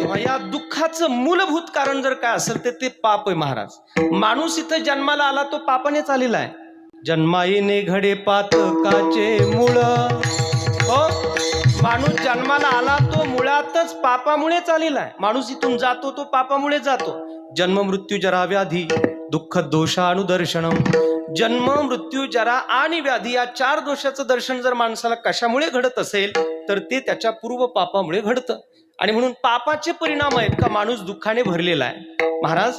तेव्हा या दुःखाचं मूलभूत कारण जर काय असेल तर ते पाप आहे महाराज. माणूस इथं जन्माला आला तो पापानेच आलेला आहे. जन्माईने घडे पातकाचे मूळ. हो, माणूस जन्माला आला तो मुळातच पापामुळेच आलेला आहे. माणूस इथून जातो तो पापामुळे जातो. जन्म मृत्यू जरा व्याधी दुःख दोषानुदर्शनम. जन्म मृत्यू जरा आणि व्याधी या 4 दोषाचं दर्शन जर माणसाला कशामुळे घडत असेल तर ते त्याच्या पूर्व पापामुळे घडतं. आणि म्हणून पापाचे परिणाम आहेत का माणूस दुःखाने भरलेला आहे. महाराज,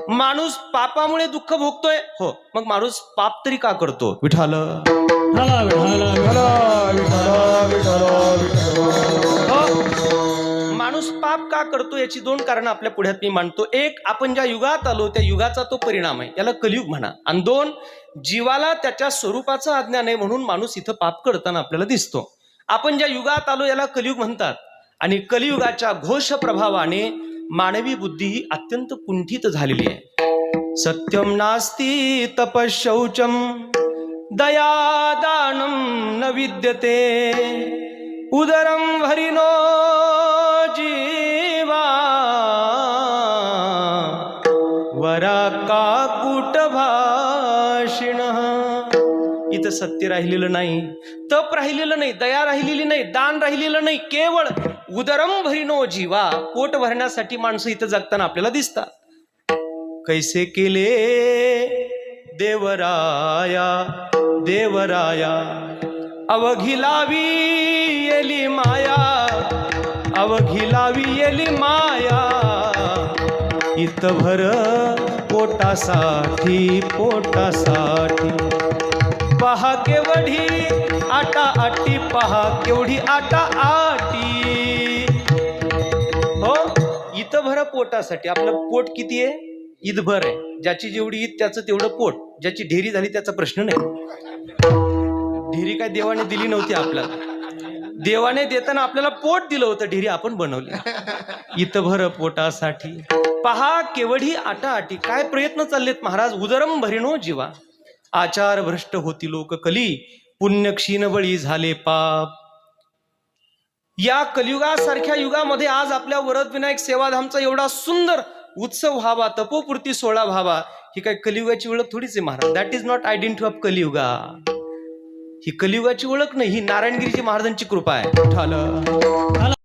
माणूस पापामुळे दुःख भोगतोय. हो, मग माणूस पाप तरी का करतो? विठाल माणूस पाप का करतो याची 2 कारणं आपल्या पुढ्यात मी मांडतो. एक, आपण ज्या युगात आलो त्या युगाचा तो परिणाम आहे, याला कलियुग म्हणा. आणि 2, जीवाला त्याच्या स्वरूपाचं अज्ञान आहे म्हणून माणूस इथं पाप करताना आपल्याला दिसतो. आपण ज्या युगात आलो याला कलियुग म्हणतात. आणि कलियुगाच्या घोष प्रभावाने मानवी बुद्धी ही अत्यंत कुंठित झालेली आहे. सत्यम नास्ती तपशौचम दयादानम न विद्यते उदरम भरिनो जीवा वरा का कुट भाषिण. इथं सत्य राहिलेलं नाही, तप राहिलेलं नाही, दया राहिलेली नाही, दान राहिलेलं नाही. केवळ उदरम भरिनो जीवा, पोट भरण्यासाठी माणसं इथं जगताना आपल्याला दिसतात. कैसे केले देवराया देवराया अवघी लावी येली माया अवघी लावी येली माया. इथं भर पोटासाठी पोटासाठी. पहा केवढी आटा आटी, पहा केवढी आटा आटी. हो, इथं भर पोटासाठी. आपलं पोट किती आहे? ईदभर आहे. ज्याची जेवढी ईद त्याचं तेवढं पोट. ज्याची ढेरी झाली त्याचा प्रश्न नाही. ढेरी काय देवाने दिली नव्हती आपल्याला. देवाने देताना आपल्याला पोट दिलं होतं, ढेरी आपण बनवली. इथं भर पोटासाठी पहा केवढी आटा आटी. काय प्रयत्न चाललेत महाराज. उदरम भरिनो जीवा. आचार भ्रष्ट होती लोक कली, पुण्य क्षीण बळी झाले पाप. या कलियुगासारख्या युगामध्ये आज आपल्या वरद विनायक सेवाधामचा एवढा सुंदर उत्सव व्हावा, तपोपूर्ती सोहळा व्हावा, ही काय कलियुगाची ओळख थोडीच आहे महाराज. That is not identity of Kaliyuga. ही कलियुगाची ओळख नाही, ही नारायणगिरीची महाराजांची कृपा आहे.